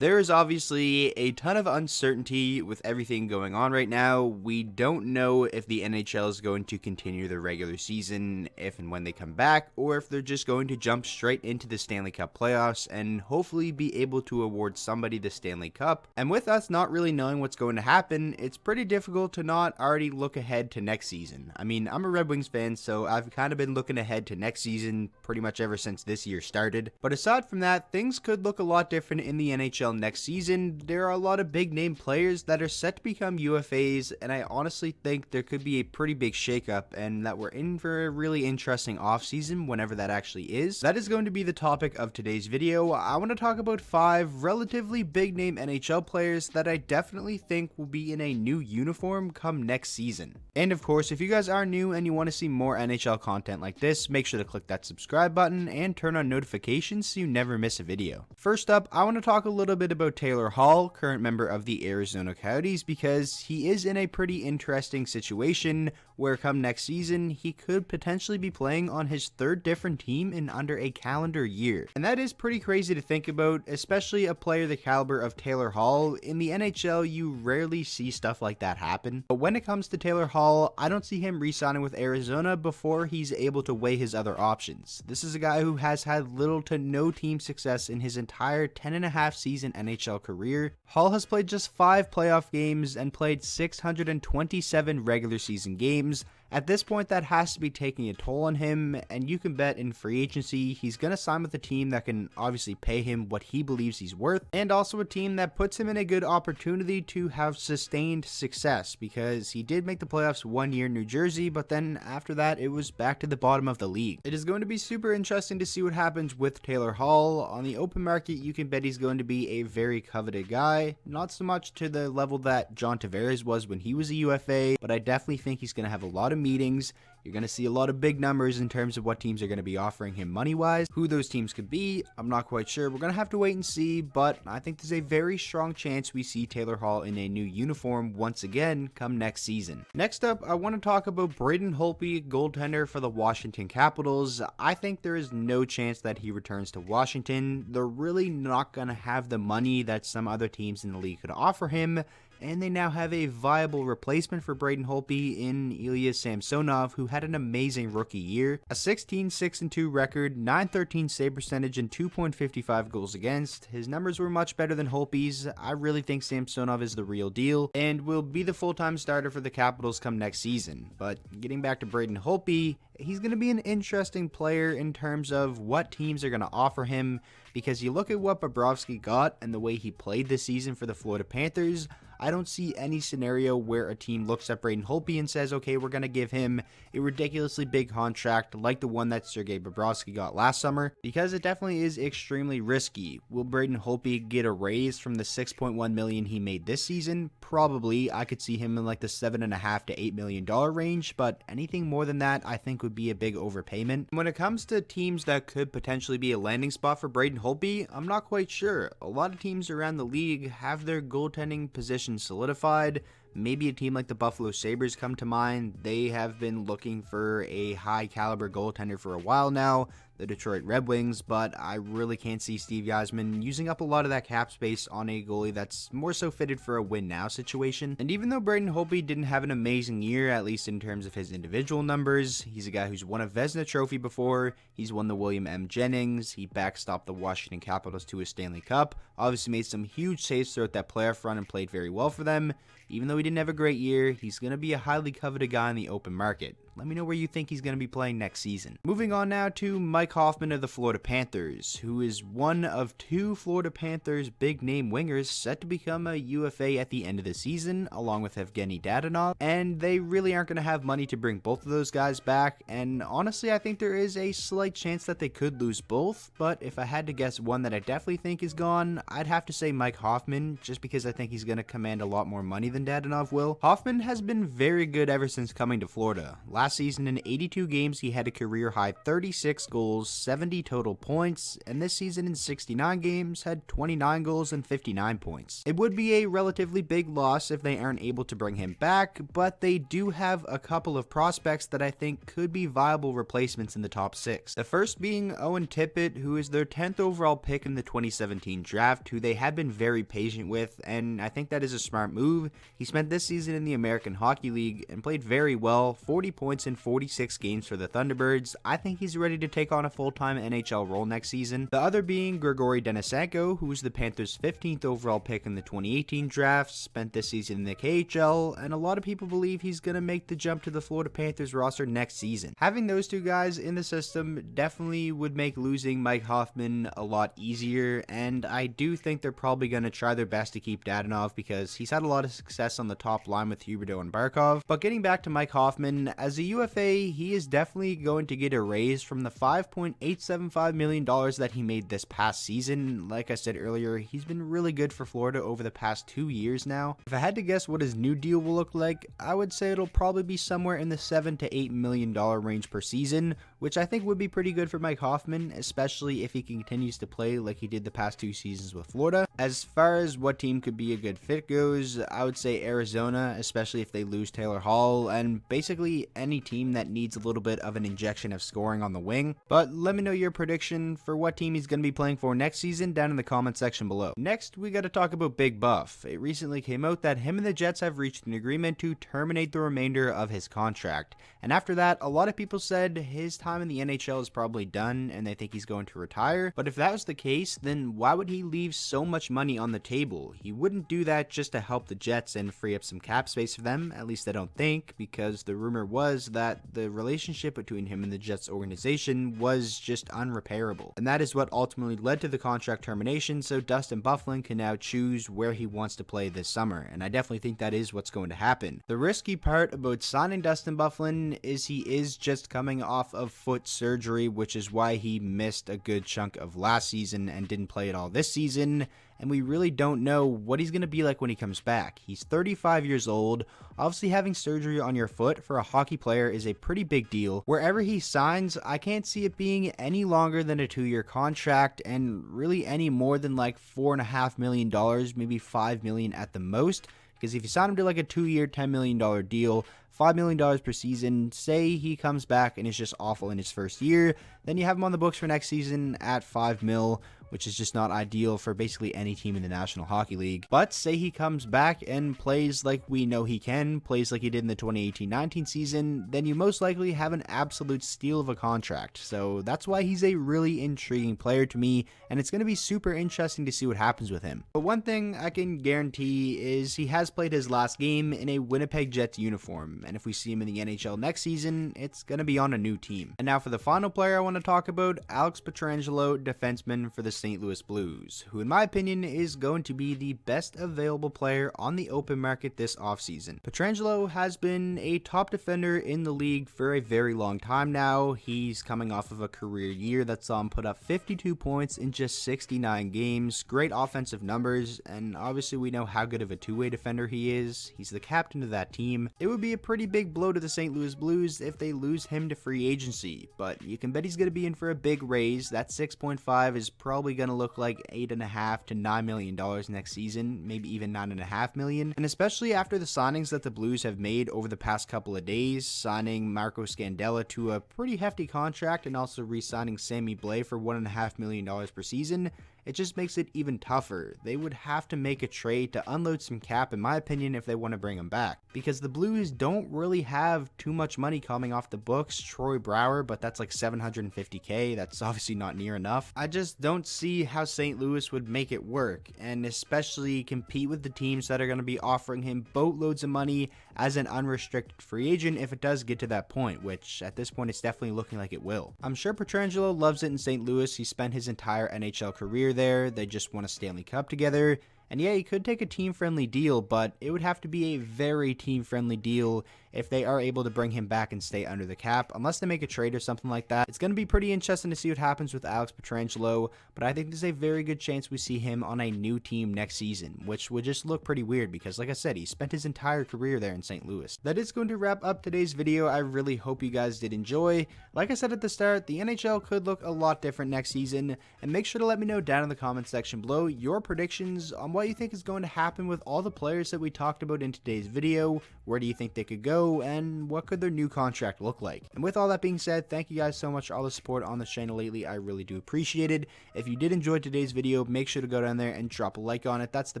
There is obviously a ton of uncertainty with everything going on right now. We don't know if the NHL is going to continue their regular season, if and when they come back, or if they're just going to jump straight into the Stanley Cup playoffs and hopefully be able to award somebody the Stanley Cup. And with us not really knowing what's going to happen, it's pretty difficult to not already look ahead to next season. I mean, I'm a Red Wings fan, so I've kind of been looking ahead to next season pretty much ever since this year started. But aside from that, things could look a lot different in the NHL next season. There are a lot of big name players that are set to become UFAs, and I honestly think there could be a pretty big shakeup and that we're in for a really interesting offseason whenever that actually is. That is going to be the topic of today's video. I want to talk about 5 relatively big name NHL players that I definitely think will be in a new uniform come next season. And of course, if you guys are new and you want to see more NHL content like this, make sure to click that subscribe button and turn on notifications so you never miss a video. First up, I want to talk a little bit about Taylor Hall, current member of the Arizona Coyotes, because he is in a pretty interesting situation where come next season, he could potentially be playing on his 3rd different team in under a calendar year. And that is pretty crazy to think about, especially a player the caliber of Taylor Hall. In the NHL, you rarely see stuff like that happen. But when it comes to Taylor Hall, I don't see him re-signing with Arizona before he's able to weigh his other options. This is a guy who has had little to no team success in his entire 10.5 season NHL career. Hall has played just 5 playoff games and played 627 regular season games. At this point, that has to be taking a toll on him, and you can bet in free agency he's going to sign with a team that can obviously pay him what he believes he's worth, and also a team that puts him in a good opportunity to have sustained success, because he did make the playoffs one year in New Jersey, but then after that it was back to the bottom of the league. It is going to be super interesting to see what happens with Taylor Hall. On the open market, you can bet he's going to be a very coveted guy, not so much to the level that John Tavares was when he was a UFA, but I definitely think he's going to have a lot of meetings. You're going to see a lot of big numbers in terms of what teams are going to be offering him money-wise. Who those teams could be, I'm not quite sure. We're going to have to wait and see, but I think there's a very strong chance we see Taylor Hall in a new uniform once again come next season. Next up, I want to talk about Braden Holtby, goaltender for the Washington Capitals. I think there is no chance that he returns to Washington. They're really not going to have the money that some other teams in the league could offer him, and they now have a viable replacement for Braden Holtby in Ilya Samsonov, who had an amazing rookie year. A 16-6-2 record, .913 save percentage, and 2.55 goals against. His numbers were much better than Holtby's. I really think Samsonov is the real deal, and will be the full-time starter for the Capitals come next season. But getting back to Braden Holtby, he's going to be an interesting player in terms of what teams are going to offer him, because you look at what Bobrovsky got and the way he played this season for the Florida Panthers, I don't see any scenario where a team looks at Braden Holtby and says, okay, we're going to give him a ridiculously big contract like the one that Sergei Bobrovsky got last summer, because it definitely is extremely risky. Will Braden Holtby get a raise from the $6.1 million he made this season? Probably. I could see him in like the $7.5 to $8 million range, but anything more than that I think would be a big overpayment. When it comes to teams that could potentially be a landing spot for Braden Holtby, I'm not quite sure. A lot of teams around the league have their goaltending position solidified. Maybe a team like the Buffalo Sabres come to mind. They have been looking for a high caliber goaltender for a while now. The Detroit Red Wings, but I really can't see Steve Yzerman using up a lot of that cap space on a goalie that's more so fitted for a win-now situation. And even though Braden Holtby didn't have an amazing year, at least in terms of his individual numbers, he's a guy who's won a Vezina Trophy before, he's won the William M. Jennings, he backstopped the Washington Capitals to a Stanley Cup, obviously made some huge saves throughout that playoff run and played very well for them. Even though he didn't have a great year, he's going to be a highly coveted guy in the open market. Let me know where you think he's going to be playing next season. Moving on now to Mike Hoffman of the Florida Panthers, who is one of 2 Florida Panthers big name wingers set to become a UFA at the end of the season, along with Evgeny Dadonov, and they really aren't going to have money to bring both of those guys back, and honestly I think there is a slight chance that they could lose both, but if I had to guess one that I definitely think is gone, I'd have to say Mike Hoffman, just because I think he's going to command a lot more money than Dadonov will. Hoffman has been very good ever since coming to Florida. Last Last season in 82 games, he had a career-high 36 goals, 70 total points, and this season in 69 games had 29 goals and 59 points. It would be a relatively big loss if they aren't able to bring him back, but they do have a couple of prospects that I think could be viable replacements in the top 6. The first being Owen Tippett, who is their 10th overall pick in the 2017 draft, who they have been very patient with, and I think that is a smart move. He spent this season in the American Hockey League and played very well, 40 points in 46 games for the Thunderbirds. I think he's ready to take on a full-time NHL role next season. The other being Grigory Denisenko, who was the Panthers' 15th overall pick in the 2018 draft, spent this season in the KHL, and a lot of people believe he's going to make the jump to the Florida Panthers roster next season. Having those two guys in the system definitely would make losing Mike Hoffman a lot easier, and I do think they're probably going to try their best to keep Dadonov because he's had a lot of success on the top line with Huberdeau and Barkov. But getting back to Mike Hoffman, as a UFA, he is definitely going to get a raise from the $5.875 million that he made this past season. Like I said earlier, he's been really good for Florida over the past 2 years now. If I had to guess what his new deal will look like, I would say it'll probably be somewhere in the $7 to $8 million range per season, which I think would be pretty good for Mike Hoffman, especially if he continues to play like he did the past 2 seasons with Florida. As far as what team could be a good fit goes, I would say Arizona, especially if they lose Taylor Hall, and basically any team that needs a little bit of an injection of scoring on the wing. But let me know your prediction for what team he's going to be playing for next season down in the comment section below. Next, we got to talk about Big Buff. It recently came out that him and the Jets have reached an agreement to terminate the remainder of his contract. And after that, a lot of people said his time in the NHL is probably done and they think he's going to retire. But if that was the case, then why would he leave so much money on the table? He wouldn't do that just to help the Jets and free up some cap space for them, at least I don't think, because the rumor was that the relationship between him and the Jets organization was just unrepairable. And that is what ultimately led to the contract termination, so Dustin Byfuglien can now choose where he wants to play this summer, and I definitely think that is what's going to happen. The risky part about signing Dustin Byfuglien is he is just coming off of foot surgery, which is why he missed a good chunk of last season and didn't play at all this season, and we really don't know what he's going to be like when he comes back. He's 35 years old. Obviously, having surgery on your foot for a hockey player is a pretty big deal. Wherever he signs, I can't see it being any longer than a 2-year contract, and really any more than like $4.5 million, maybe $5 million at the most. Because if you sign him to like a 2-year, $10 million deal, $5 million per season, say he comes back and is just awful in his first year, then you have him on the books for next season at $5 million, which is just not ideal for basically any team in the National Hockey League. But say he comes back and plays like we know he can, plays like he did in the 2018-19 season, then you most likely have an absolute steal of a contract. So that's why he's a really intriguing player to me, and it's going to be super interesting to see what happens with him. But one thing I can guarantee is he has played his last game in a Winnipeg Jets uniform, and if we see him in the NHL next season, it's going to be on a new team. And now for the final player I want to talk about, Alex Pietrangelo, defenseman for the St. Louis Blues, who in my opinion is going to be the best available player on the open market this offseason. Pietrangelo has been a top defender in the league for a very long time now. He's coming off of a career year that saw him put up 52 points in just 69 games, great offensive numbers, and obviously we know how good of a two-way defender he is. He's the captain of that team. It would be a pretty big blow to the St. Louis Blues if they lose him to free agency, but you can bet he's going to be in for a big raise. That 6.5 is probably going to look like $8.5 to $9 million next season, maybe even $9.5 million. And especially after the signings that the Blues have made over the past couple of days, signing Marco Scandella to a pretty hefty contract and also re-signing Sammy Blais for $1.5 million per season, it just makes it even tougher. They would have to make a trade to unload some cap, in my opinion, if they want to bring him back. Because the Blues don't really have too much money coming off the books. Troy Brouwer, but that's like $750K. That's obviously not near enough. I just don't see how St. Louis would make it work, and especially compete with the teams that are going to be offering him boatloads of money as an unrestricted free agent if it does get to that point, which at this point it's definitely looking like it will. I'm sure Pietrangelo loves it in St. Louis. He spent his entire NHL career there. They just won a Stanley Cup together. And yeah, he could take a team-friendly deal, but it would have to be a very team-friendly deal if they are able to bring him back and stay under the cap, unless they make a trade or something like that. It's going to be pretty interesting to see what happens with Alex Pietrangelo, but I think there's a very good chance we see him on a new team next season, which would just look pretty weird because, like I said, he spent his entire career there in St. Louis. That is going to wrap up today's video. I really hope you guys did enjoy. Like I said at the start, the NHL could look a lot different next season, and make sure to let me know down in the comment section below your predictions on what you think is going to happen with all the players that we talked about in today's video. Where do you think they could go, and what could their new contract look like? And with all that being said, thank you guys so much for all the support on this channel lately. I really do appreciate it. If you did enjoy today's video, make sure to go down there and drop a like on it. That's the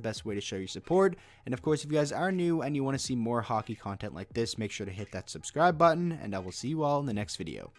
best way to show your support. And of course, if you guys are new and you want to see more hockey content like this, make sure to hit that subscribe button, and I will see you all in the next video.